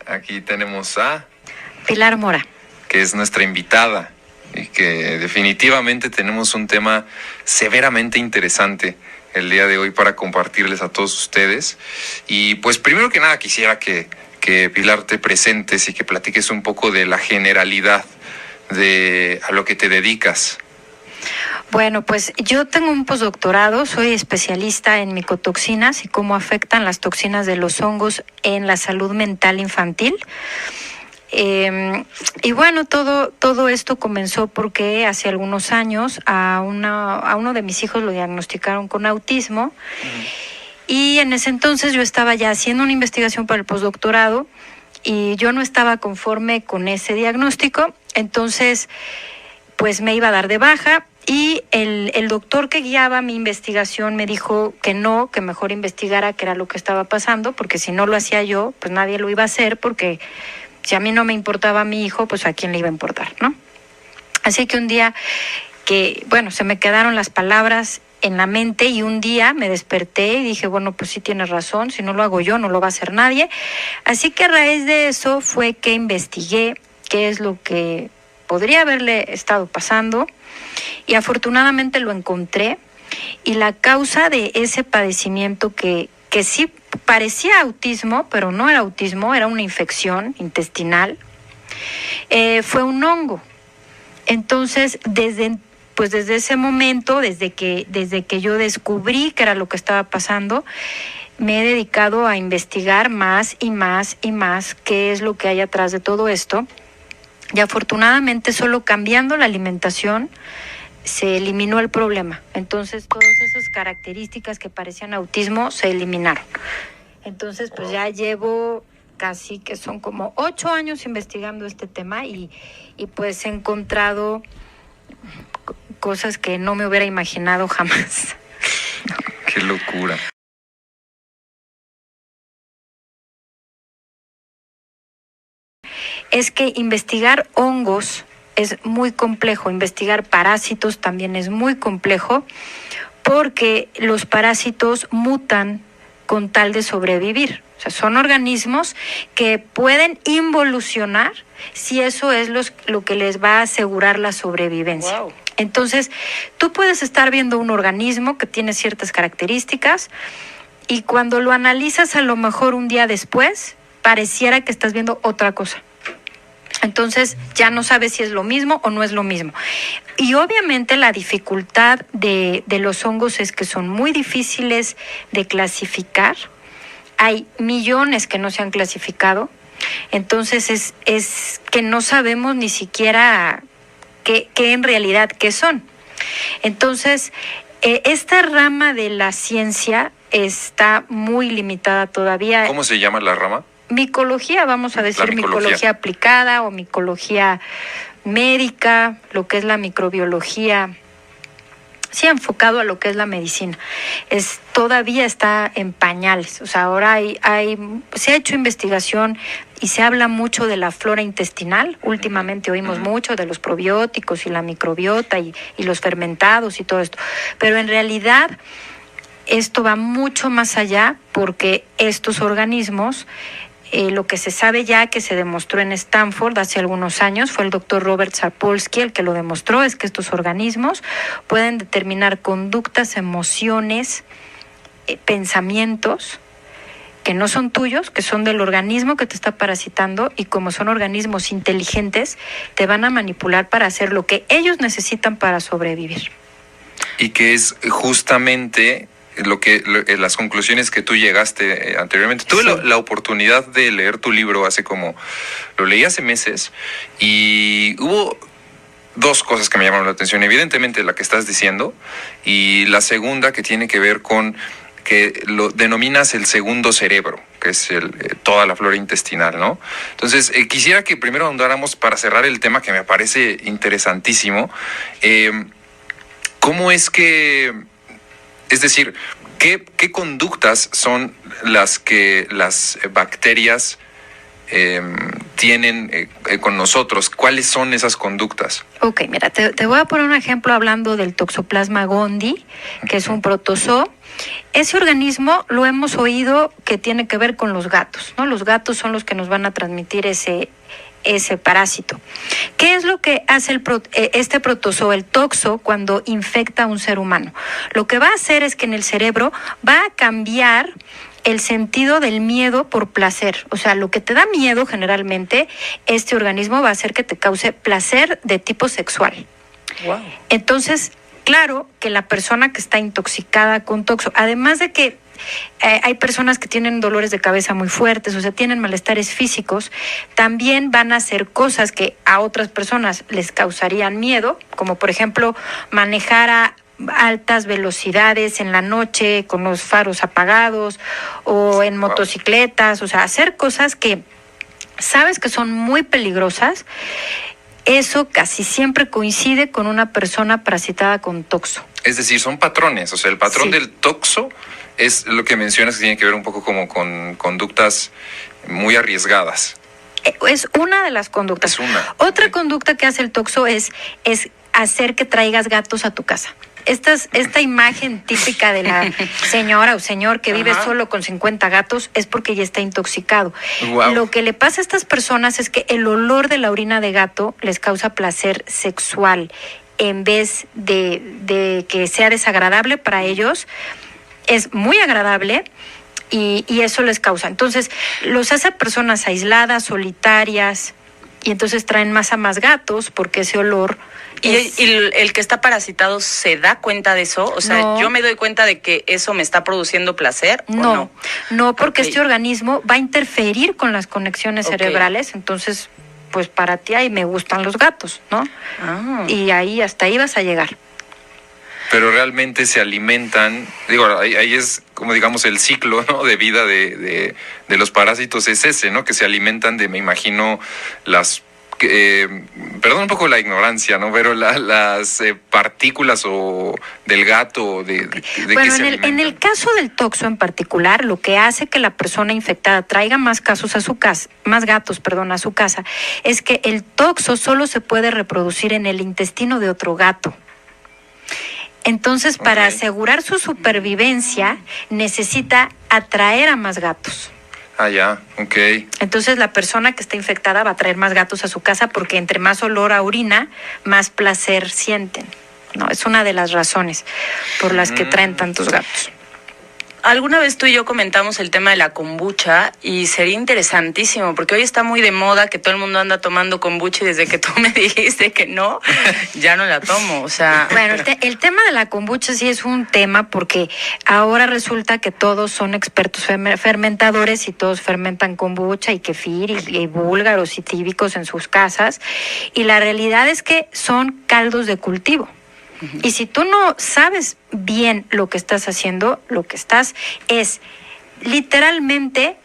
Aquí tenemos a Pilar Mora, que es nuestra invitada y que definitivamente tenemos un tema severamente interesante el día de hoy para compartirles a todos ustedes. Y pues primero que nada quisiera que Pilar te presentes y que platiques un poco de la generalidad de a lo que te dedicas. Bueno, pues yo tengo un postdoctorado, soy especialista en micotoxinas y cómo afectan las toxinas de los hongos en la salud mental infantil. Y bueno, todo esto comenzó porque hace algunos años a uno de mis hijos lo diagnosticaron con autismo. Y en ese entonces yo estaba ya haciendo una investigación para el postdoctorado y yo no estaba conforme con ese diagnóstico, entonces pues me iba a dar de baja. Y el doctor que guiaba mi investigación me dijo que no, que mejor investigara qué era lo que estaba pasando, porque si no lo hacía yo, pues nadie lo iba a hacer, porque si a mí no me importaba mi hijo, pues a quién le iba a importar, ¿no? Así que un día se me quedaron las palabras en la mente y un día me desperté y dije, bueno, pues sí tienes razón, si no lo hago yo, no lo va a hacer nadie. Así que a raíz de eso fue que investigué qué es lo que podría haberle estado pasando y afortunadamente lo encontré, y la causa de ese padecimiento que sí parecía autismo, pero no era autismo, era una infección intestinal, fue un hongo. Entonces, desde ese momento, desde que yo descubrí qué era lo que estaba pasando, me he dedicado a investigar más y más y más qué es lo que hay atrás de todo esto. Y afortunadamente, solo cambiando la alimentación se eliminó el problema. Entonces, todas esas características que parecían autismo se eliminaron. Entonces, pues ya llevo casi que son como 8 años investigando este tema y pues he encontrado cosas que no me hubiera imaginado jamás. ¡Qué locura! Es que investigar hongos es muy complejo, investigar parásitos también es muy complejo, porque los parásitos mutan con tal de sobrevivir. O sea, son organismos que pueden involucionar si eso es lo que les va a asegurar la sobrevivencia. Wow. Entonces, tú puedes estar viendo un organismo que tiene ciertas características y cuando lo analizas a lo mejor un día después, pareciera que estás viendo otra cosa. Entonces ya no sabes si es lo mismo o no es lo mismo. Y obviamente la dificultad de los hongos es que son muy difíciles de clasificar. Hay millones que no se han clasificado. Entonces es que no sabemos ni siquiera qué en realidad qué son. Entonces, esta rama de la ciencia está muy limitada todavía. ¿Cómo se llama la rama? Micología, vamos a decir micología aplicada o micología médica, lo que es la microbiología, sí enfocado a lo que es la medicina. Todavía está en pañales, o sea, ahora se ha hecho investigación y se habla mucho de la flora intestinal. Últimamente oímos mucho de los probióticos y la microbiota y los fermentados y todo esto, pero en realidad esto va mucho más allá, porque estos organismos, lo que se sabe ya, que se demostró en Stanford hace algunos años, fue el doctor Robert Sapolsky el que lo demostró, es que estos organismos pueden determinar conductas, emociones, pensamientos que no son tuyos, que son del organismo que te está parasitando, y como son organismos inteligentes, te van a manipular para hacer lo que ellos necesitan para sobrevivir. Y que es justamente las conclusiones que tú llegaste anteriormente. Tuve la oportunidad de leer tu libro lo leí hace meses, y hubo dos cosas que me llamaron la atención. Evidentemente la que estás diciendo, y la segunda que tiene que ver con que lo denominas el segundo cerebro, que es toda la flora intestinal, ¿no? Entonces, quisiera que primero ahondáramos, para cerrar el tema que me parece interesantísimo, ¿cómo es que... Es decir, ¿qué conductas son las que las bacterias tienen con nosotros. ¿Cuáles son esas conductas? Ok, mira, te voy a poner un ejemplo hablando del Toxoplasma gondii, que es un protozoo. Ese organismo lo hemos oído que tiene que ver con los gatos, ¿no? Los gatos son los que nos van a transmitir ese parásito. ¿Qué es lo que hace este protozoo, el toxo, cuando infecta a un ser humano? Lo que va a hacer es que en el cerebro va a cambiar el sentido del miedo por placer. O sea, lo que te da miedo generalmente, este organismo va a hacer que te cause placer de tipo sexual. Wow. Entonces, claro que la persona que está intoxicada con toxo, además de que hay personas que tienen dolores de cabeza muy fuertes, o sea, tienen malestares físicos, también van a hacer cosas que a otras personas les causarían miedo, como por ejemplo manejar a altas velocidades en la noche con los faros apagados o en motocicletas, o sea, hacer cosas que sabes que son muy peligrosas. Eso casi siempre coincide con una persona parasitada con toxo. Es decir, son patrones, o sea, el patrón del toxo es lo que mencionas, que tiene que ver un poco como con conductas muy arriesgadas. Es una de las conductas. Otra conducta que hace el toxo es hacer que traigas gatos a tu casa. Esta imagen típica de la señora o señor que vive solo con 50 gatos es porque ya está intoxicado. Wow. Lo que le pasa a estas personas es que el olor de la orina de gato les causa placer sexual. En vez de que sea desagradable para ellos, es muy agradable y eso les causa. Entonces, los hace personas aisladas, solitarias, y entonces traen más a más gatos porque ese olor... ¿Y el que está parasitado se da cuenta de eso? O sea, no. ¿Yo me doy cuenta de que eso me está produciendo placer o no? No, porque este organismo va a interferir con las conexiones cerebrales, entonces, pues para ti ahí me gustan los gatos, ¿no? Y hasta ahí vas a llegar. Pero realmente se alimentan, ahí es como digamos el ciclo, ¿no?, de vida de los parásitos es ese, ¿no?, que se alimentan de, me imagino, perdón un poco la ignorancia, ¿no?, pero las partículas o del gato, de bueno, en el caso del toxo en particular, lo que hace que la persona infectada traiga más gatos a su casa, es que el toxo solo se puede reproducir en el intestino de otro gato. Entonces, para asegurar su supervivencia, necesita atraer a más gatos. Ya, ok. Entonces, la persona que está infectada va a traer más gatos a su casa porque entre más olor a orina, más placer sienten. No, es una de las razones por las que traen tantos gatos. Alguna vez tú y yo comentamos el tema de la kombucha y sería interesantísimo porque hoy está muy de moda que todo el mundo anda tomando kombucha y desde que tú me dijiste que no, ya no la tomo, o sea... Bueno, el tema de la kombucha sí es un tema porque ahora resulta que todos son expertos fermentadores y todos fermentan kombucha y kefir y búlgaros y tíbicos en sus casas y la realidad es que son caldos de cultivo. Y si tú no sabes bien lo que estás haciendo, lo que estás es literalmente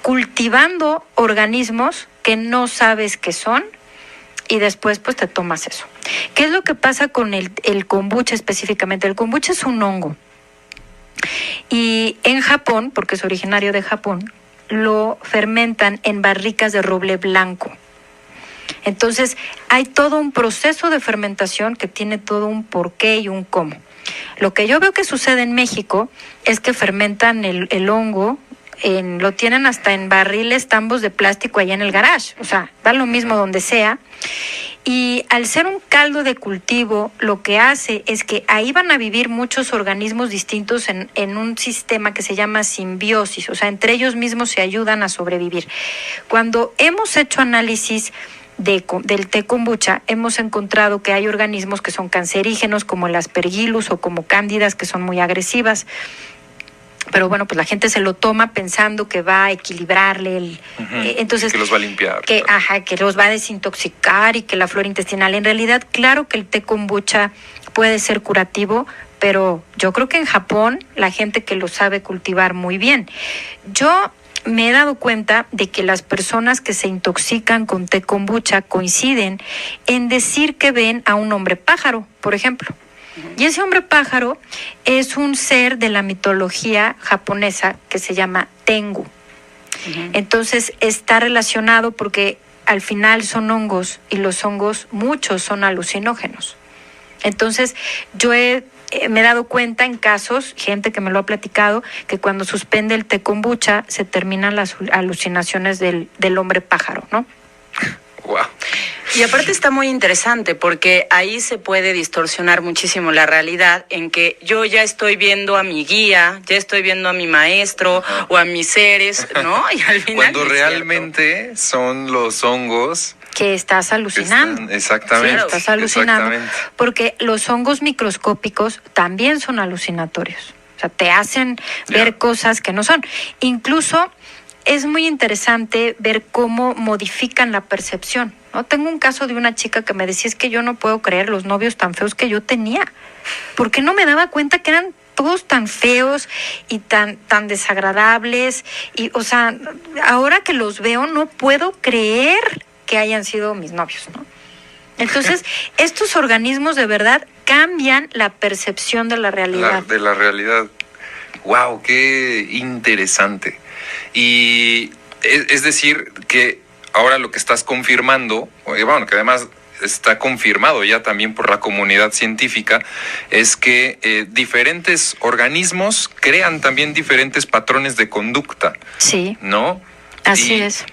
cultivando organismos que no sabes qué son y después pues te tomas eso. ¿Qué es lo que pasa con el kombucha específicamente? El kombucha es un hongo. Y en Japón, porque es originario de Japón, lo fermentan en barricas de roble blanco. Entonces, hay todo un proceso de fermentación que tiene todo un porqué y un cómo. Lo que yo veo que sucede en México es que fermentan el hongo, lo tienen hasta en barriles, tambos de plástico allá en el garage. O sea, da lo mismo donde sea. Y al ser un caldo de cultivo, lo que hace es que ahí van a vivir muchos organismos distintos en un sistema que se llama simbiosis. O sea, entre ellos mismos se ayudan a sobrevivir. Cuando hemos hecho análisis del té kombucha, hemos encontrado que hay organismos que son cancerígenos, como el Aspergillus o como cándidas, que son muy agresivas. Pero bueno, pues la gente se lo toma pensando que va a equilibrarle entonces que los va a limpiar. Que los va a desintoxicar y que la flora intestinal. En realidad, claro que el té kombucha puede ser curativo, pero yo creo que en Japón la gente que lo sabe cultivar muy bien. Yo me he dado cuenta de que las personas que se intoxican con té kombucha coinciden en decir que ven a un hombre pájaro, por ejemplo. Y ese hombre pájaro es un ser de la mitología japonesa que se llama Tengu. Entonces está relacionado porque al final son hongos y los hongos, muchos son alucinógenos. Entonces, me he dado cuenta en casos, gente que me lo ha platicado, que cuando suspende el té kombucha se terminan las alucinaciones del hombre pájaro, ¿no? Wow. Y aparte está muy interesante porque ahí se puede distorsionar muchísimo la realidad en que yo ya estoy viendo a mi guía, ya estoy viendo a mi maestro o a mis seres, ¿no? Y al final cuando realmente son los hongos que estás alucinando. Exactamente. Sí, estás alucinando. Porque los hongos microscópicos también son alucinatorios. O sea, te hacen ver cosas que no son. Incluso es muy interesante ver cómo modifican la percepción, ¿no? Tengo un caso de una chica que me decía, es que yo no puedo creer los novios tan feos que yo tenía. ¿Por qué no me daba cuenta que eran todos tan feos y tan desagradables? Y, o sea, ahora que los veo no puedo creer que hayan sido mis novios, ¿no? Entonces, estos organismos de verdad cambian la percepción de la realidad. De la realidad. ¡Wow! ¡Qué interesante! Y es decir, que ahora lo que estás confirmando, bueno, que además está confirmado ya también por la comunidad científica, es que diferentes organismos crean también diferentes patrones de conducta. Sí. ¿No? Así es.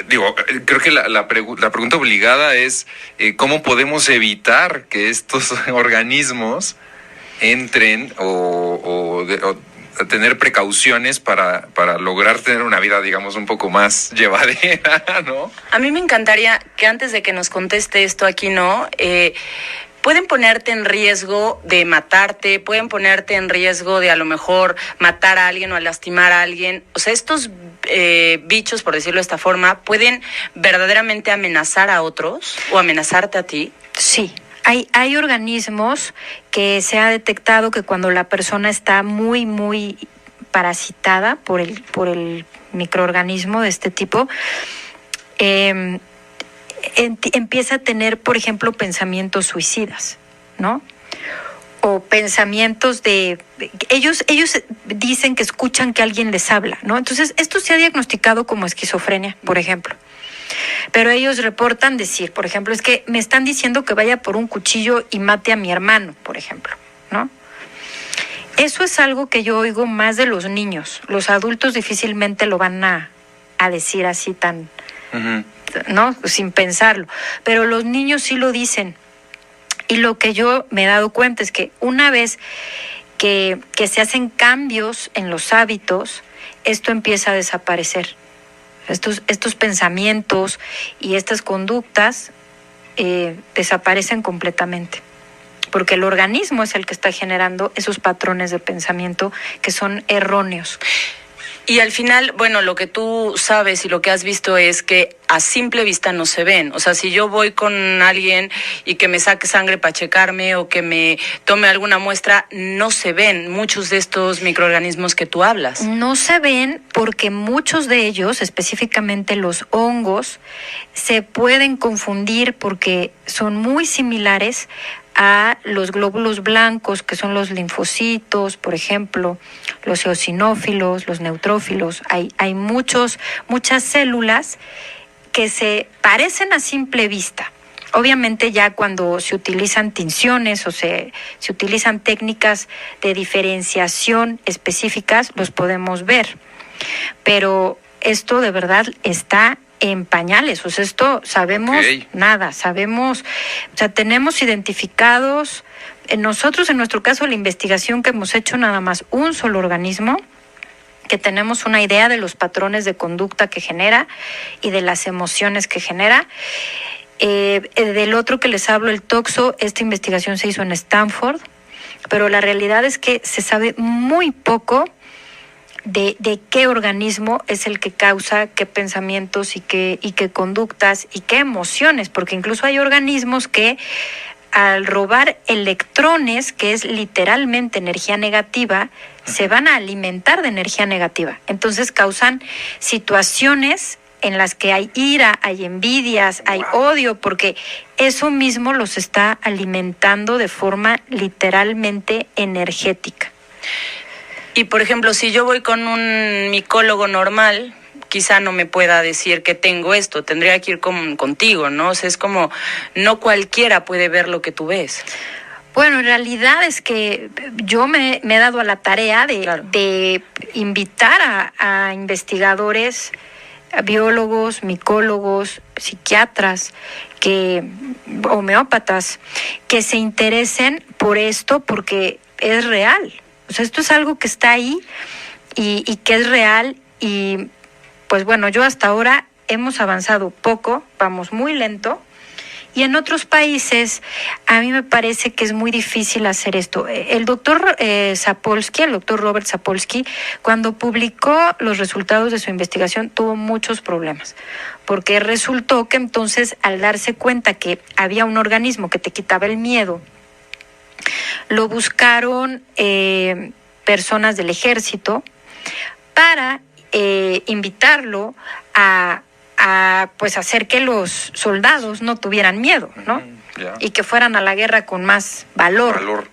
Digo, creo que la pregunta obligada es ¿cómo podemos evitar que estos organismos entren o tener precauciones para lograr tener una vida, digamos, un poco más llevadera, ¿no? A mí me encantaría que antes de que nos conteste esto aquí, ¿no? Pueden ponerte en riesgo de matarte, pueden ponerte en riesgo de a lo mejor matar a alguien o lastimar a alguien. O sea, estos bichos, por decirlo de esta forma, ¿pueden verdaderamente amenazar a otros o amenazarte a ti? Sí. Hay organismos que se ha detectado que cuando la persona está muy, muy parasitada por el microorganismo de este tipo, empieza a tener, por ejemplo, pensamientos suicidas, ¿no? O pensamientos ellos dicen que escuchan que alguien les habla, ¿no? Entonces, esto se ha diagnosticado como esquizofrenia, por ejemplo. Pero ellos reportan decir, por ejemplo, es que me están diciendo que vaya por un cuchillo y mate a mi hermano, por ejemplo, ¿no? Eso es algo que yo oigo más de los niños. Los adultos difícilmente lo van a decir así tan, ¿no? Sin pensarlo. Pero los niños sí lo dicen. Y lo que yo me he dado cuenta es que una vez que se hacen cambios en los hábitos, esto empieza a desaparecer. Estos pensamientos y estas conductas desaparecen completamente, porque el organismo es el que está generando esos patrones de pensamiento que son erróneos. Y al final, bueno, lo que tú sabes y lo que has visto es que a simple vista no se ven. O sea, si yo voy con alguien y que me saque sangre para checarme o que me tome alguna muestra, no se ven muchos de estos microorganismos que tú hablas. No se ven porque muchos de ellos, específicamente los hongos, se pueden confundir porque son muy similares a los glóbulos blancos, que son los linfocitos, por ejemplo, los eosinófilos, los neutrófilos. Hay muchas células que se parecen a simple vista. Obviamente ya cuando se utilizan tinciones o se utilizan técnicas de diferenciación específicas, los podemos ver. Pero esto de verdad está en pañales, o sea, esto sabemos nada, sabemos, o sea, tenemos identificados, nosotros en nuestro caso la investigación que hemos hecho nada más un solo organismo, que tenemos una idea de los patrones de conducta que genera y de las emociones que genera. Del otro que les hablo, el toxo, esta investigación se hizo en Stanford, pero la realidad es que se sabe muy poco de qué organismo es el que causa qué pensamientos y qué conductas y qué emociones, porque incluso hay organismos que al robar electrones, que es literalmente energía negativa, se van a alimentar de energía negativa. Entonces causan situaciones en las que hay ira, hay envidias, hay odio, porque eso mismo los está alimentando de forma literalmente energética. Y por ejemplo, si yo voy con un micólogo normal, quizá no me pueda decir que tengo esto, tendría que ir contigo, ¿no? O sea, es como, no cualquiera puede ver lo que tú ves. Bueno, en realidad es que yo me he dado a la tarea de invitar a investigadores, a biólogos, micólogos, psiquiatras, homeópatas, que se interesen por esto porque es real. O sea, esto es algo que está ahí y que es real. Y pues bueno, yo hasta ahora hemos avanzado poco, vamos muy lento. Y en otros países, a mí me parece que es muy difícil hacer esto. El doctor Sapolsky, el doctor Robert Sapolsky, cuando publicó los resultados de su investigación, tuvo muchos problemas. Porque resultó que entonces, al darse cuenta que había un organismo que te quitaba el miedo, lo buscaron personas del ejército para invitarlo a pues hacer que los soldados no tuvieran miedo, ¿no? Y que fueran a la guerra con más valor.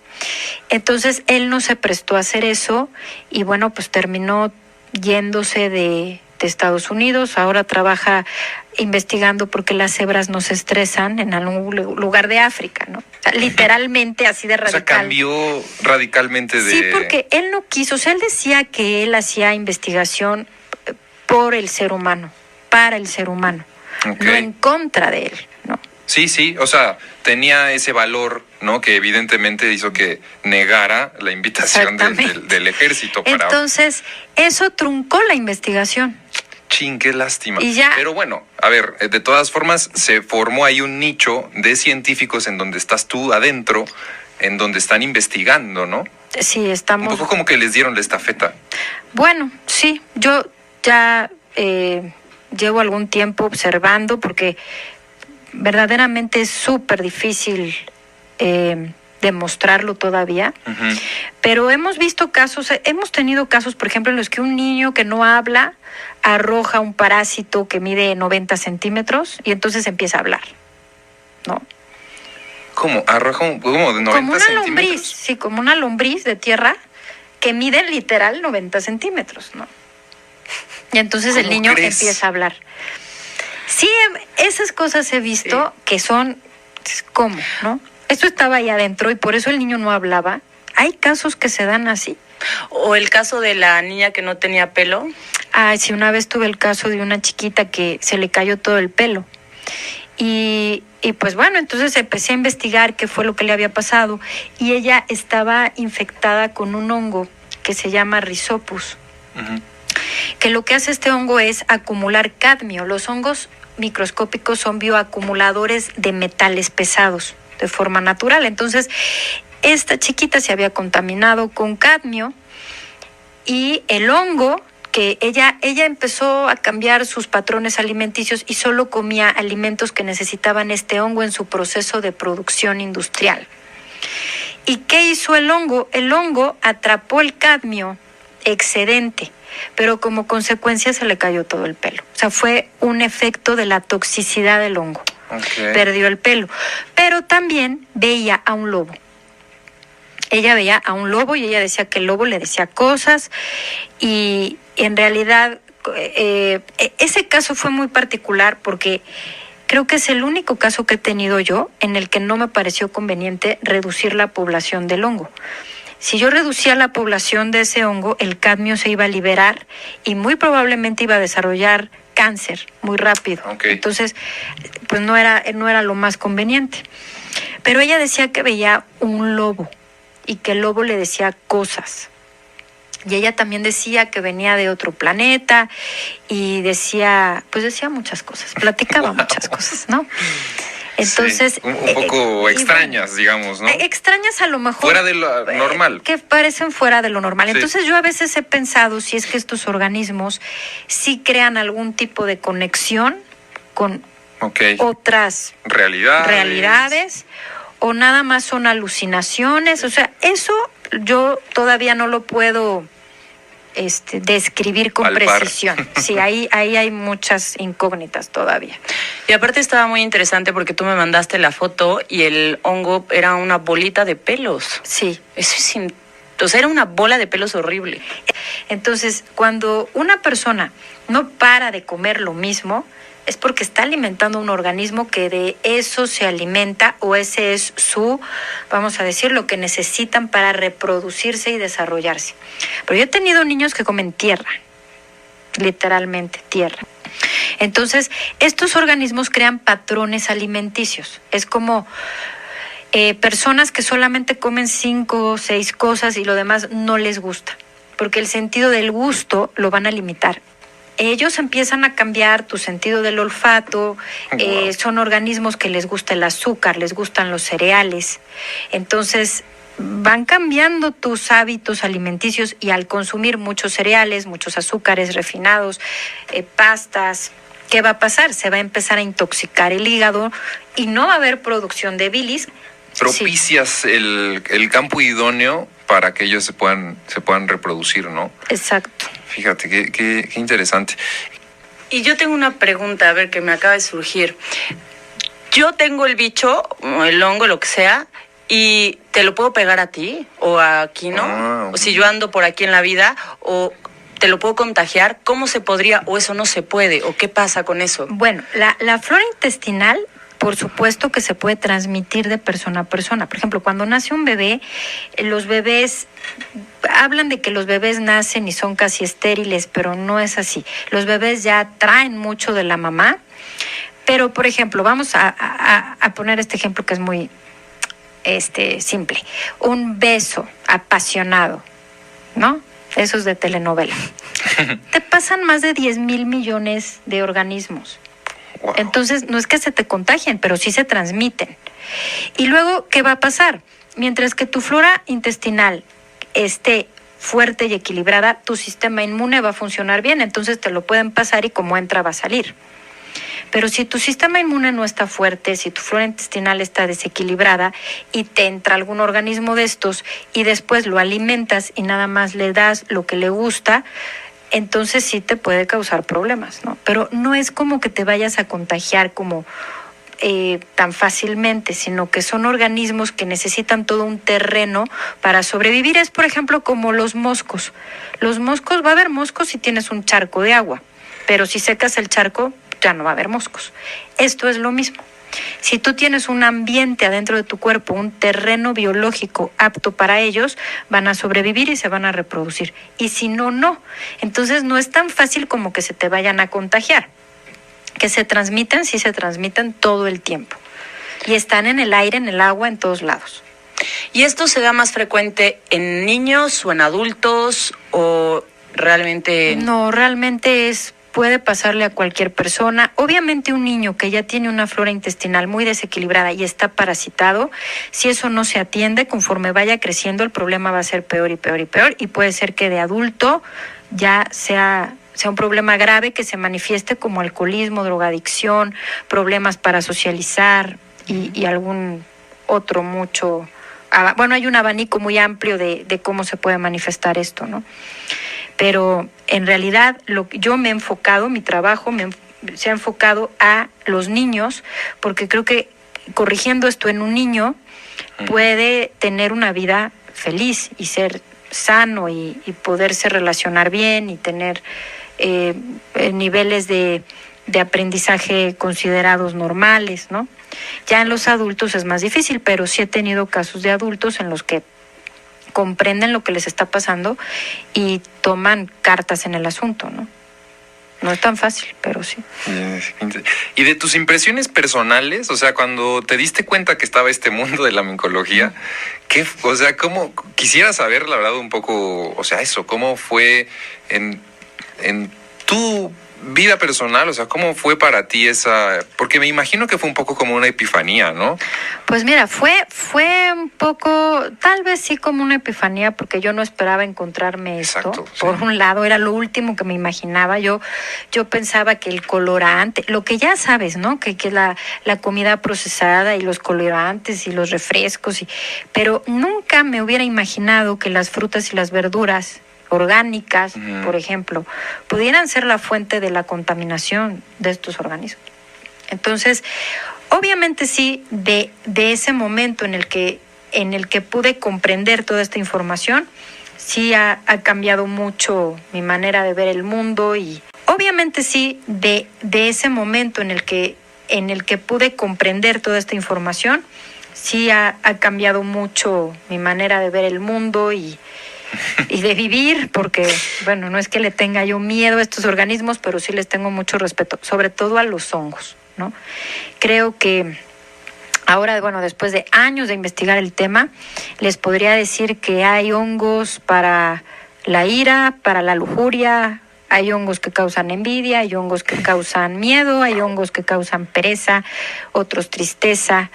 Entonces él no se prestó a hacer eso y bueno, pues terminó yéndose de Estados Unidos. Ahora trabaja investigando por qué las cebras no se estresan en algún lugar de África, ¿no? O sea, literalmente así de radical. O sea, cambió radicalmente de... Sí, porque él no quiso. O sea, él decía que él hacía investigación por el ser humano, para el ser humano, no en contra de él, ¿no? Sí, o sea, tenía ese valor, ¿no? Que evidentemente hizo que negara la invitación del ejército. Entonces, eso truncó la investigación. Chin, qué lástima. Pero bueno, a ver, de todas formas, se formó ahí un nicho de científicos en donde estás tú adentro, en donde están investigando, ¿no? Sí, estamos... Un poco como que les dieron la estafeta. Bueno, sí, yo ya... llevo algún tiempo observando porque verdaderamente es súper difícil demostrarlo todavía, pero hemos visto casos, hemos tenido casos, por ejemplo, en los que un niño que no habla arroja un parásito que mide 90 centímetros y entonces empieza a hablar, ¿no? ¿Cómo? ¿Arroja como de 90 como una centímetros? Lombriz, sí, como una lombriz de tierra que mide literal 90 centímetros, ¿no? Y entonces el niño empieza a hablar. Sí, esas cosas he visto que son, ¿cómo? ¿No? Esto estaba ahí adentro y por eso el niño no hablaba. Hay casos que se dan así. ¿O el caso de la niña que no tenía pelo? Ay, sí, una vez tuve el caso de una chiquita que se le cayó todo el pelo. Y pues bueno, entonces empecé a investigar qué fue lo que le había pasado. Y ella estaba infectada con un hongo que se llama Rhizopus. Que lo que hace este hongo es acumular cadmio. Los hongos microscópicos son bioacumuladores de metales pesados de forma natural. Entonces, esta chiquita se había contaminado con cadmio y el hongo, que ella empezó a cambiar sus patrones alimenticios y solo comía alimentos que necesitaban este hongo en su proceso de producción industrial. ¿Y qué hizo el hongo? El hongo atrapó el cadmio excedente, pero como consecuencia se le cayó todo el pelo. O sea, fue un efecto de la toxicidad del hongo. Perdió el pelo. Pero también veía a un lobo. Ella veía a un lobo y ella decía que el lobo le decía cosas y en realidad ese caso fue muy particular porque creo que es el único caso que he tenido yo en el que no me pareció conveniente reducir la población del hongo. Si yo reducía la población de ese hongo, el cadmio se iba a liberar y muy probablemente iba a desarrollar cáncer muy rápido. Entonces, pues no era lo más conveniente. Pero ella decía que veía un lobo y que el lobo le decía cosas. Y ella también decía que venía de otro planeta y decía muchas cosas, platicaba muchas cosas, ¿no? Entonces, sí, un poco extrañas, bueno, digamos, ¿no? Extrañas a lo mejor. Fuera de lo normal. Que parecen fuera de lo normal. Sí. Entonces yo a veces he pensado si es que estos organismos sí crean algún tipo de conexión con otras realidades o nada más son alucinaciones. O sea, eso yo todavía no lo puedo describir con precisión. Sí, ahí hay muchas incógnitas todavía. Y aparte estaba muy interesante porque tú me mandaste la foto y el hongo era una bolita de pelos. Sí. Eso es o sea, era una bola de pelos horrible. Entonces, cuando una persona no para de comer lo mismo, es porque está alimentando un organismo que de eso se alimenta, o ese es su, vamos a decir, lo que necesitan para reproducirse y desarrollarse. Pero yo he tenido niños que comen tierra, literalmente tierra. Entonces, estos organismos crean patrones alimenticios. Es como personas que solamente comen 5 o 6 cosas y lo demás no les gusta, porque el sentido del gusto lo van a limitar. Ellos empiezan a cambiar tu sentido del olfato, son organismos que les gusta el azúcar, les gustan los cereales, entonces van cambiando tus hábitos alimenticios, y al consumir muchos cereales, muchos azúcares refinados, pastas, ¿qué va a pasar? Se va a empezar a intoxicar el hígado y no va a haber producción de bilis. Propicias sí. el campo idóneo para que ellos se puedan reproducir, ¿no? Exacto. Fíjate, qué interesante. Y yo tengo una pregunta, a ver, que me acaba de surgir. Yo tengo el bicho, el hongo, lo que sea, y ¿te lo puedo pegar a ti? ¿O aquí no? O si yo ando por aquí en la vida, ¿o te lo puedo contagiar? ¿Cómo se podría, o eso no se puede? ¿O qué pasa con eso? Bueno, la flora intestinal, por supuesto que se puede transmitir de persona a persona. Por ejemplo, cuando nace un bebé, los bebés, hablan de que los bebés nacen y son casi estériles, pero no es así. Los bebés ya traen mucho de la mamá, pero, por ejemplo, vamos a poner este ejemplo que es muy simple. Un beso apasionado, ¿no? Esos de telenovela. Te pasan más de 10,000 millones de organismos. Wow. Entonces, no es que se te contagien, pero sí se transmiten. Y luego, ¿qué va a pasar? Mientras que tu flora intestinal esté fuerte y equilibrada, tu sistema inmune va a funcionar bien, entonces te lo pueden pasar y como entra va a salir. Pero si tu sistema inmune no está fuerte, si tu flora intestinal está desequilibrada y te entra algún organismo de estos y después lo alimentas y nada más le das lo que le gusta, entonces sí te puede causar problemas, ¿no? Pero no es como que te vayas a contagiar como tan fácilmente, sino que son organismos que necesitan todo un terreno para sobrevivir. Es, por ejemplo, como los moscos. Los moscos, va a haber moscos si tienes un charco de agua, pero si secas el charco, ya no va a haber moscos. Esto es lo mismo. Si tú tienes un ambiente adentro de tu cuerpo, un terreno biológico apto para ellos, van a sobrevivir y se van a reproducir. Y si no, no. Entonces no es tan fácil como que se te vayan a contagiar. Que se transmiten, sí se transmiten todo el tiempo. Y están en el aire, en el agua, en todos lados. ¿Y esto se da más frecuente en niños o en adultos o realmente...? No, realmente puede pasarle a cualquier persona. Obviamente un niño que ya tiene una flora intestinal muy desequilibrada y está parasitado, si eso no se atiende, conforme vaya creciendo el problema va a ser peor y peor y peor, y puede ser que de adulto ya sea un problema grave que se manifieste como alcoholismo, drogadicción, problemas para socializar y algún otro mucho... Bueno, hay un abanico muy amplio de cómo se puede manifestar esto, ¿no? Pero en realidad yo me he enfocado, mi trabajo se ha enfocado a los niños, porque creo que corrigiendo esto en un niño puede tener una vida feliz y ser sano y poderse relacionar bien y tener niveles de aprendizaje considerados normales, ¿no? Ya en los adultos es más difícil, pero sí he tenido casos de adultos en los que comprenden lo que les está pasando y toman cartas en el asunto, ¿no? No es tan fácil, pero sí. Y de tus impresiones personales, o sea, cuando te diste cuenta que estaba este mundo de la micología, ¿cómo quisiera saber, la verdad, un poco, o sea, eso, cómo fue en tu vida personal, o sea, ¿cómo fue para ti esa? Porque me imagino que fue un poco como una epifanía, ¿no? Pues mira, fue un poco, tal vez sí como una epifanía, porque yo no esperaba encontrarme esto. Exacto, sí. Por un lado, era lo último que me imaginaba. Yo pensaba que el colorante, lo que ya sabes, ¿no? Que la comida procesada y los colorantes y los refrescos, pero nunca me hubiera imaginado que las frutas y las verduras orgánicas, por ejemplo, pudieran ser la fuente de la contaminación de estos organismos. Entonces, obviamente sí, de ese momento en el que pude comprender toda esta información, sí ha cambiado mucho mi manera de ver el mundo y obviamente sí, de ese momento en el que pude comprender toda esta información, sí ha cambiado mucho mi manera de ver el mundo y de vivir, porque, bueno, no es que le tenga yo miedo a estos organismos, pero sí les tengo mucho respeto, sobre todo a los hongos, ¿no? Creo que ahora, bueno, después de años de investigar el tema, les podría decir que hay hongos para la ira, para la lujuria, hay hongos que causan envidia, hay hongos que causan miedo, hay hongos que causan pereza, otros tristeza.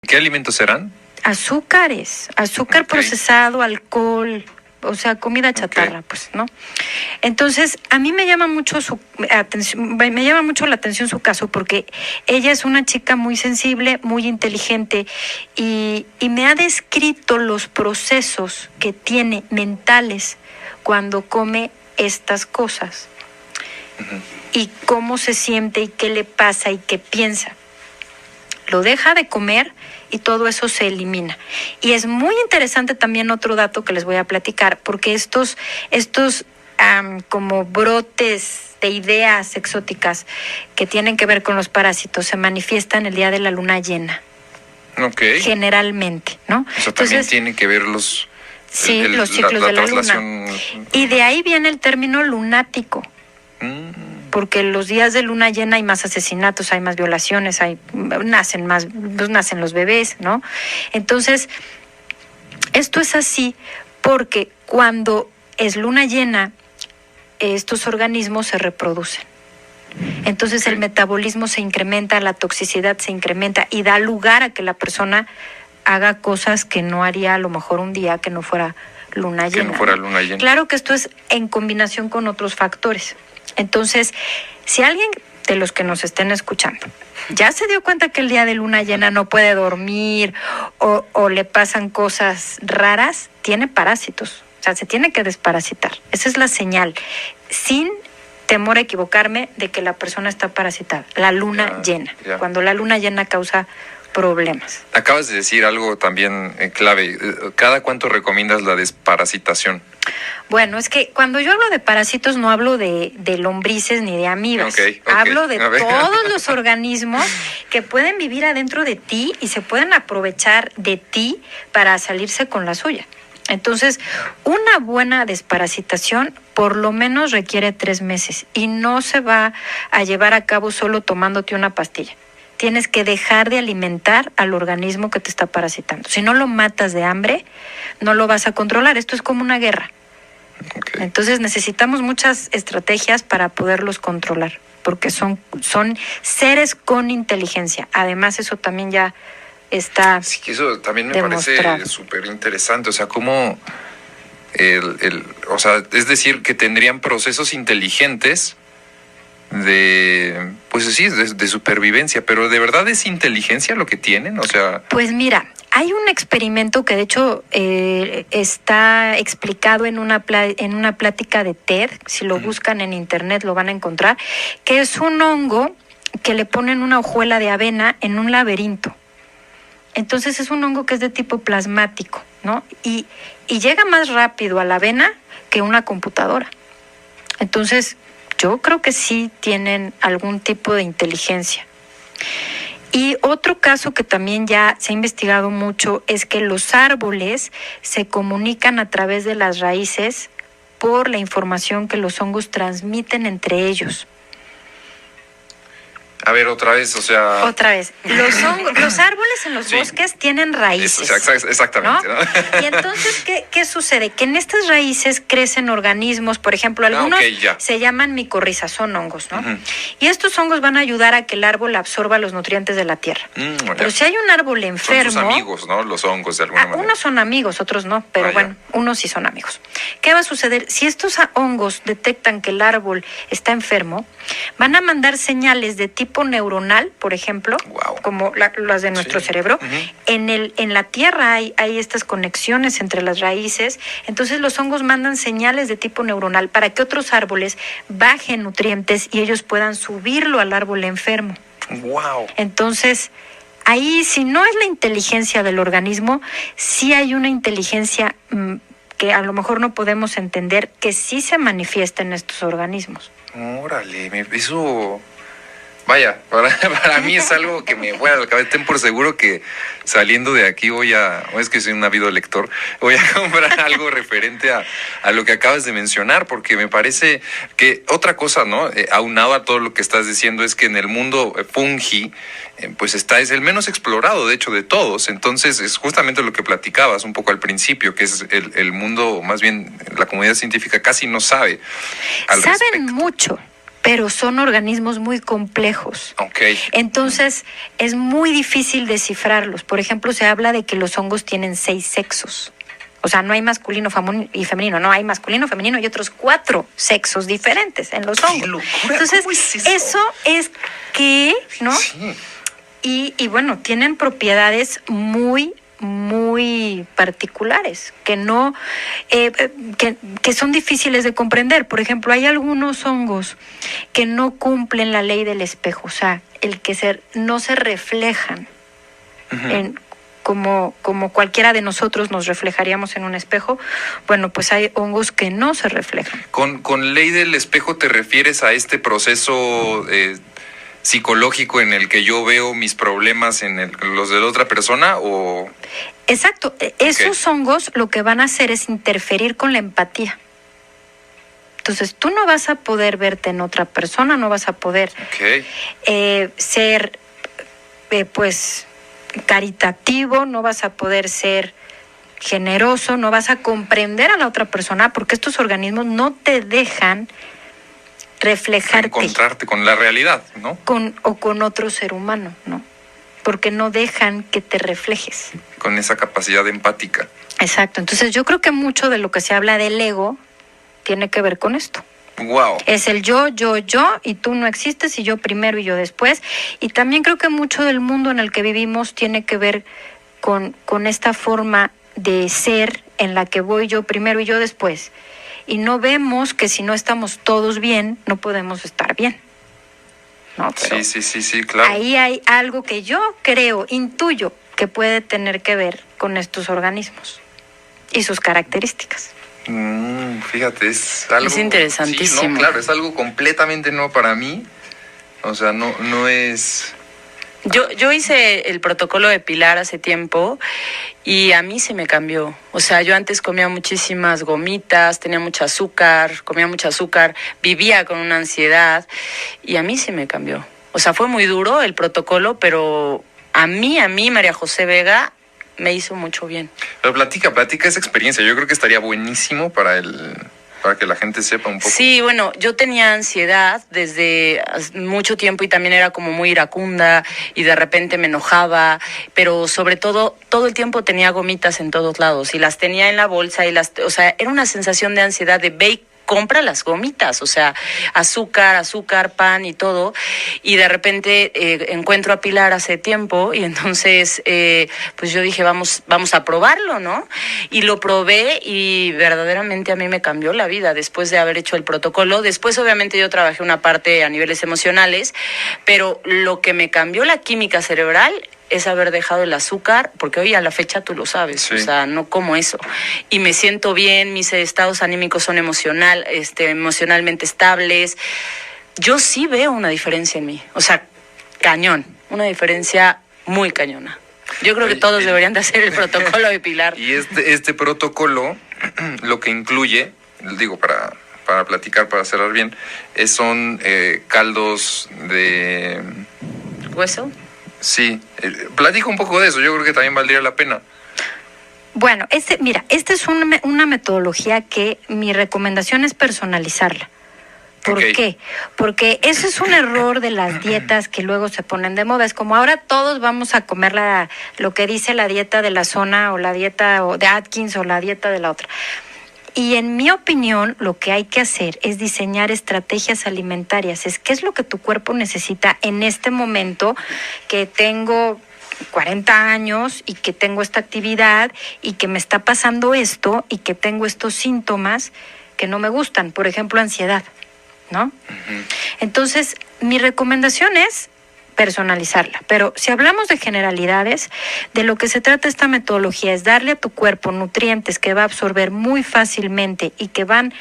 ¿Qué alimentos serán? Azúcar Ok. procesado, alcohol, o sea, comida chatarra, Ok. pues, ¿no? Entonces, a mí me llama mucho la atención su caso porque ella es una chica muy sensible, muy inteligente y me ha descrito los procesos que tiene mentales cuando come estas cosas y cómo se siente y qué le pasa y qué piensa. Lo deja de comer y todo eso se elimina. Y es muy interesante también otro dato que les voy a platicar, porque estos como brotes de ideas exóticas que tienen que ver con los parásitos se manifiestan el día de la luna llena, Ok. generalmente, ¿no? Eso también tiene que ver los ciclos de la luna. traslación. Y de ahí viene el término lunático. Porque los días de luna llena hay más asesinatos, hay más violaciones, nacen los bebés, ¿no? Entonces, esto es así porque cuando es luna llena, estos organismos se reproducen. Entonces el metabolismo se incrementa, la toxicidad se incrementa y da lugar a que la persona haga cosas que no haría a lo mejor un día que no fuera luna llena. Que no fuera luna llena. Claro que esto es en combinación con otros factores. Entonces, si alguien de los que nos estén escuchando ya se dio cuenta que el día de luna llena no puede dormir o le pasan cosas raras, tiene parásitos. O sea, se tiene que desparasitar. Esa es la señal. Sin temor a equivocarme de que la persona está parasitada. La luna llena. Cuando la luna llena causa problemas. Acabas de decir algo también clave. ¿Cada cuánto recomiendas la desparasitación? Bueno, es que cuando yo hablo de parásitos no hablo de lombrices ni de amibas. Ok. Hablo de todos los organismos que pueden vivir adentro de ti y se pueden aprovechar de ti para salirse con la suya. Entonces, una buena desparasitación por lo menos requiere 3 meses y no se va a llevar a cabo solo tomándote una pastilla. Tienes que dejar de alimentar al organismo que te está parasitando. Si no lo matas de hambre, no lo vas a controlar. Esto es como una guerra. Okay. Entonces necesitamos muchas estrategias para poderlos controlar, porque son seres con inteligencia. Además, eso también ya está Sí, que eso también me demostrado. parece súper interesante. O sea, cómo o sea, es decir, que tendrían procesos inteligentes pues sí, de supervivencia, pero ¿de verdad es inteligencia lo que tienen? O sea... Pues mira, hay un experimento que de hecho está explicado en una plática de TED, si lo buscan en internet lo van a encontrar, que es un hongo que le ponen una hojuela de avena en un laberinto. Entonces es un hongo que es de tipo plasmático, ¿no? Y llega más rápido a la avena que una computadora. Entonces, yo creo que sí tienen algún tipo de inteligencia. Y otro caso que también ya se ha investigado mucho es que los árboles se comunican a través de las raíces por la información que los hongos transmiten entre ellos. A ver, otra vez, o sea... Otra vez. Los árboles en los bosques tienen raíces. Exactamente. ¿no? Y entonces, ¿qué sucede? Que en estas raíces crecen organismos, por ejemplo, algunos se llaman micorrizas, son hongos, ¿no? Y estos hongos van a ayudar a que el árbol absorba los nutrientes de la tierra. Pero si hay un árbol enfermo... Son sus amigos, ¿no? Los hongos, de alguna manera. Unos son amigos, otros no, pero bueno, unos sí son amigos. ¿Qué va a suceder? Si estos hongos detectan que el árbol está enfermo, van a mandar señales de tipo neuronal, por ejemplo, como las de nuestro cerebro. En la tierra hay estas conexiones entre las raíces, entonces los hongos mandan señales de tipo neuronal para que otros árboles bajen nutrientes y ellos puedan subirlo al árbol enfermo. Entonces, ahí, si no es la inteligencia del organismo, sí hay una inteligencia que a lo mejor no podemos entender, que sí se manifiesta en estos organismos. Órale, eso... Vaya, para mí es algo que me vuela la cabeza. Ten por seguro que saliendo de aquí es que soy un ávido lector, voy a comprar algo referente a lo que acabas de mencionar, porque me parece que otra cosa, ¿no? Aunado a todo lo que estás diciendo, es que en el mundo fungi, pues es el menos explorado, de hecho, de todos. Entonces, es justamente lo que platicabas un poco al principio, que es el mundo, más bien, la comunidad científica casi no sabe al respecto. Saben mucho, pero son organismos muy complejos. Entonces, es muy difícil descifrarlos. Por ejemplo, se habla de que los hongos tienen 6 sexos. O sea, no hay masculino y femenino, no, hay masculino, femenino y otros 4 sexos diferentes en los hongos. ¡Qué locura! Entonces, ¿cómo es eso? Eso es que, ¿no? Sí. Y bueno, tienen propiedades muy particulares que no que son difíciles de comprender. Por ejemplo, hay algunos hongos que no cumplen la ley del espejo, o sea, no se reflejan como cualquiera de nosotros nos reflejaríamos en un espejo. Bueno, pues hay hongos que no se reflejan. Con ley del espejo te refieres a este proceso psicológico en el que yo veo mis problemas en los de la otra persona, o... Exacto. Esos hongos lo que van a hacer es interferir con la empatía. Entonces, tú no vas a poder verte en otra persona, no vas a poder ser, pues, caritativo, no vas a poder ser generoso, no vas a comprender a la otra persona, porque estos organismos no te dejan reflejarte, encontrarte con la realidad, ¿no? Con otro ser humano, ¿no? Porque no dejan que te reflejes. Con esa capacidad empática. Exacto. Entonces, yo creo que mucho de lo que se habla del ego tiene que ver con esto. Es el yo, y tú no existes, y yo primero y yo después. Y también creo que mucho del mundo en el que vivimos tiene que ver con esta forma de ser en la que voy yo primero y yo después. Y no vemos que si no estamos todos bien, no podemos estar bien. ¿No? Pero sí, claro. Ahí hay algo que yo intuyo, que puede tener que ver con estos organismos y sus características. Fíjate, es algo... Es interesantísimo. Sí, no, claro, es algo completamente nuevo para mí. O sea, no es... Yo hice el protocolo de Pilar hace tiempo y a mí se me cambió. O sea, yo antes comía muchísimas gomitas, tenía comía mucho azúcar, vivía con una ansiedad y a mí se me cambió. O sea, fue muy duro el protocolo, pero a mí, María José Vega, me hizo mucho bien. Pero platica esa experiencia. Yo creo que estaría buenísimo para que la gente sepa un poco. Sí, bueno, yo tenía ansiedad desde mucho tiempo y también era como muy iracunda y de repente me enojaba, pero sobre todo el tiempo tenía gomitas en todos lados y las tenía en la bolsa o sea, era una sensación de ansiedad de ve y compra las gomitas, o sea, azúcar, pan y todo, y de repente encuentro a Pilar hace tiempo y entonces pues yo dije vamos a probarlo, ¿no? Y lo probé y verdaderamente a mí me cambió la vida después de haber hecho el protocolo. Después obviamente yo trabajé una parte a niveles emocionales, pero lo que me cambió la química cerebral es haber dejado el azúcar, porque hoy a la fecha tú lo sabes, sí. O sea, no como eso. Y me siento bien, mis estados anímicos son emocionalmente estables. Yo sí veo una diferencia en mí, o sea, cañón, una diferencia muy cañona. Yo creo que todos deberían de hacer el protocolo de Pilar. Y este protocolo, lo que incluye, digo, para platicar, para cerrar bien, son caldos de... algo eso? Sí, platica un poco de eso, yo creo que también valdría la pena. Bueno, mira, esta es una metodología que mi recomendación es personalizarla. ¿Por qué? Porque ese es un error de las dietas que luego se ponen de moda. Es como ahora todos vamos a comer lo que dice la dieta de la zona o la dieta de Atkins o la dieta de la otra. Y en mi opinión, lo que hay que hacer es diseñar estrategias alimentarias. ¿Qué es lo que tu cuerpo necesita en este momento que tengo 40 años y que tengo esta actividad y que me está pasando esto y que tengo estos síntomas que no me gustan? Por ejemplo, ansiedad, ¿no? Uh-huh. Entonces, mi recomendación es personalizarla. Pero si hablamos de generalidades, de lo que se trata esta metodología es darle a tu cuerpo nutrientes que va a absorber muy fácilmente y que van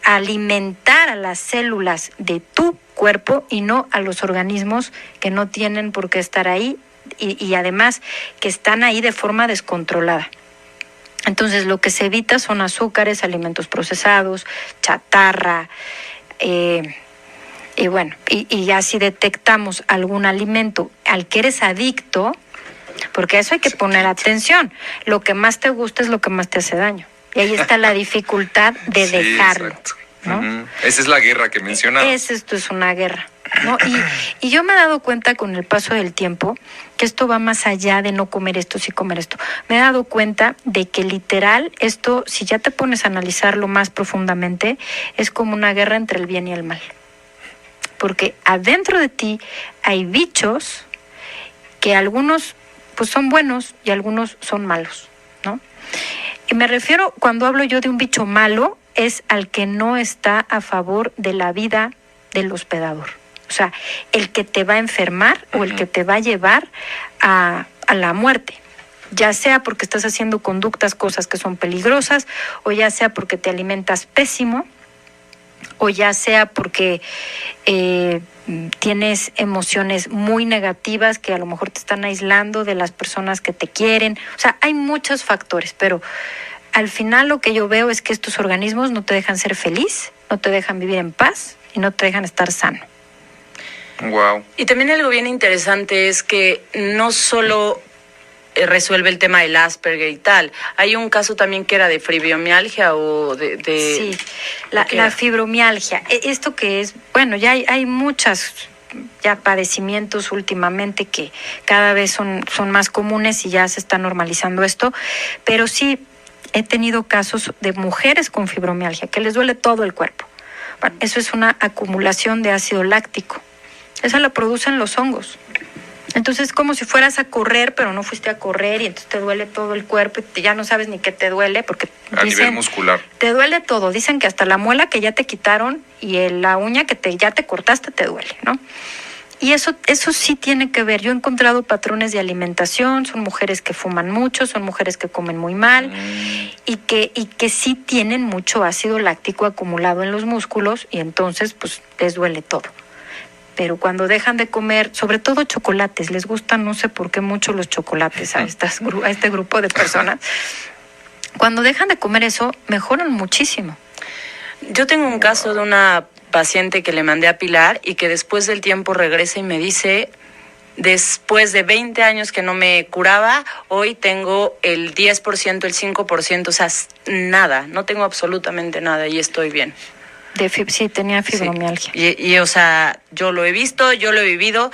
a alimentar a las células de tu cuerpo y no a los organismos que no tienen por qué estar ahí y además que están ahí de forma descontrolada. Entonces, lo que se evita son azúcares, alimentos procesados, chatarra, y bueno, y ya si detectamos algún alimento al que eres adicto, porque a eso hay que poner atención. Lo que más te gusta es lo que más te hace daño. Y ahí está la dificultad de dejarlo. Exacto. ¿No? Uh-huh. Esa es la guerra que mencionaba. Esto es una guerra, ¿no? Y yo me he dado cuenta con el paso del tiempo que esto va más allá de no comer esto, sí comer esto. Me he dado cuenta de que literal esto, si ya te pones a analizarlo más profundamente, es como una guerra entre el bien y el mal. Porque adentro de ti hay bichos que algunos pues son buenos y algunos son malos, ¿no? Y me refiero, cuando hablo yo de un bicho malo, es al que no está a favor de la vida del hospedador. O sea, el que te va a enfermar o el que te va a llevar a la muerte. Ya sea porque estás haciendo cosas que son peligrosas, o ya sea porque te alimentas pésimo, o ya sea porque tienes emociones muy negativas que a lo mejor te están aislando de las personas que te quieren. O sea, hay muchos factores, pero al final lo que yo veo es que estos organismos no te dejan ser feliz, no te dejan vivir en paz y no te dejan estar sano. Wow. Y también algo bien interesante es que no solo resuelve el tema del Asperger y tal. Hay un caso también que era de fibromialgia o de Sí, la fibromialgia. Esto que es, bueno, ya hay muchas padecimientos últimamente que cada vez son más comunes y ya se está normalizando esto, pero sí he tenido casos de mujeres con fibromialgia que les duele todo el cuerpo. Bueno, eso es una acumulación de ácido láctico. Esa la producen los hongos. Entonces es como si fueras a correr, pero no fuiste a correr y entonces te duele todo el cuerpo y ya no sabes ni qué te duele porque a nivel muscular. Te duele todo. Dicen que hasta la muela que ya te quitaron y la uña que ya te cortaste te duele, ¿no? Y eso sí tiene que ver. Yo he encontrado patrones de alimentación, son mujeres que fuman mucho, son mujeres que comen muy mal y que sí tienen mucho ácido láctico acumulado en los músculos y entonces pues les duele todo. Pero cuando dejan de comer, sobre todo chocolates, les gustan no sé por qué mucho los chocolates a este grupo de personas. Cuando dejan de comer eso, mejoran muchísimo. Yo tengo un caso de una paciente que le mandé a Pilar y que después del tiempo regresa y me dice, después de 20 años que no me curaba, hoy tengo el 10%, el 5%, o sea, nada, no tengo absolutamente nada y estoy bien. Sí, tenía fibromialgia. Sí. Y, o sea, yo lo he visto, yo lo he vivido.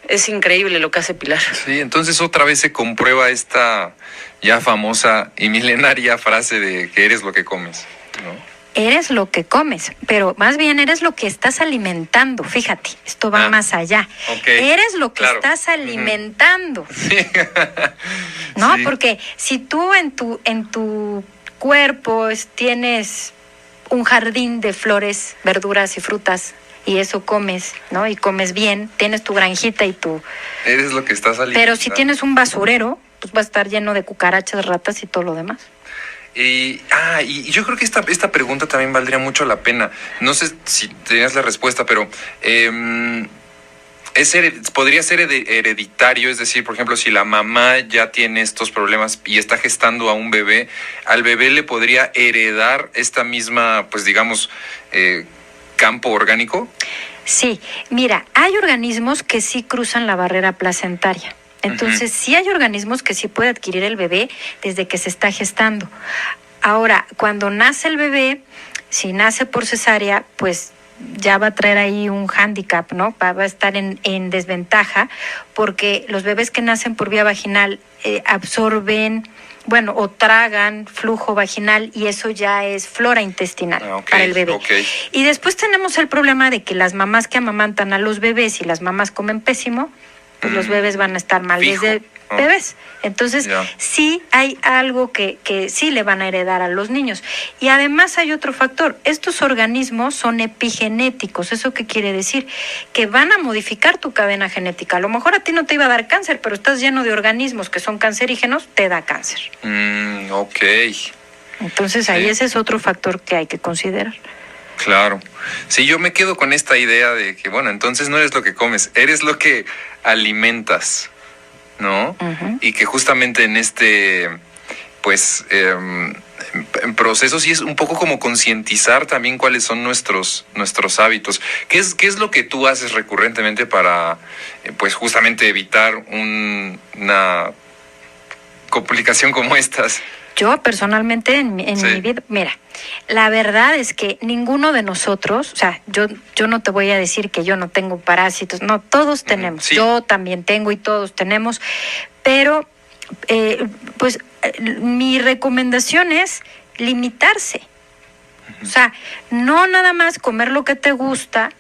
Es increíble lo que hace Pilar. Sí, entonces otra vez se comprueba esta ya famosa y milenaria frase de que eres lo que comes, ¿no? Eres lo que comes, pero más bien eres lo que estás alimentando. Fíjate, esto va más allá. Okay. Eres lo que estás alimentando. Sí. ¿No? Sí. Porque si tú en tu cuerpo tienes un jardín de flores, verduras y frutas y eso comes, ¿no? Y comes bien, tienes tu granjita y tu... Eres lo que estás alimentando. Pero si tienes un basurero, pues va a estar lleno de cucarachas, ratas y todo lo demás. Y yo creo que esta pregunta también valdría mucho la pena. No sé si tenías la respuesta, pero podría ser hereditario, es decir, por ejemplo, si la mamá ya tiene estos problemas y está gestando a un bebé, al bebé le podría heredar esta misma, pues digamos, campo orgánico. Sí, mira, hay organismos que sí cruzan la barrera placentaria. Entonces, sí hay organismos que sí puede adquirir el bebé desde que se está gestando. Ahora, cuando nace el bebé, si nace por cesárea, pues ya va a traer ahí un hándicap, ¿no? Va a estar en desventaja, porque los bebés que nacen por vía vaginal absorben, bueno, o tragan flujo vaginal, y eso ya es flora intestinal para el bebé. Y después tenemos el problema de que las mamás que amamantan a los bebés y las mamás comen pésimo, pues los bebés van a estar mal desde bebés. Entonces, sí hay algo que sí le van a heredar a los niños. Y además hay otro factor. Estos organismos son epigenéticos. ¿Eso qué quiere decir? Que van a modificar tu cadena genética. A lo mejor a ti no te iba a dar cáncer, pero estás lleno de organismos que son cancerígenos, te da cáncer. Entonces, ahí ese es otro factor que hay que considerar. Claro. Sí, yo me quedo con esta idea de que, bueno, entonces no eres lo que comes, eres lo que alimentas, ¿no? Y que justamente en este, pues, en proceso sí es un poco como concientizar también cuáles son nuestros hábitos. ¿Qué es lo que tú haces recurrentemente para, pues, justamente evitar una complicación como estas? Yo personalmente en mi vida, mira, la verdad es que ninguno de nosotros, o sea, yo no te voy a decir que yo no tengo parásitos, no, todos tenemos, yo también tengo y todos tenemos, pero pues mi recomendación es limitarse, o sea, no nada más comer lo que te gusta,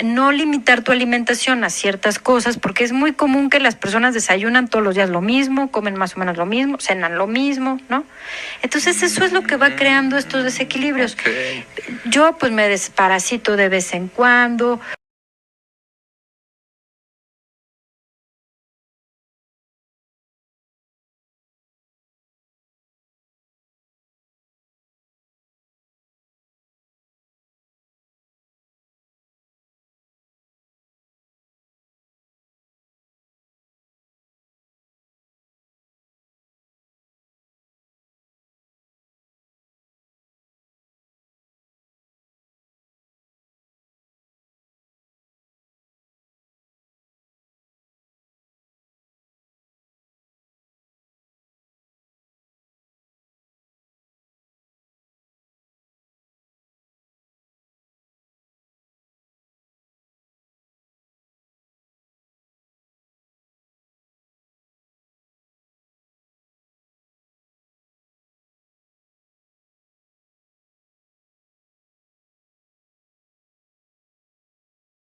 no limitar tu alimentación a ciertas cosas, porque es muy común que las personas desayunan todos los días lo mismo, comen más o menos lo mismo, cenan lo mismo, ¿no? Entonces eso es lo que va creando estos desequilibrios. Yo pues me desparasito de vez en cuando,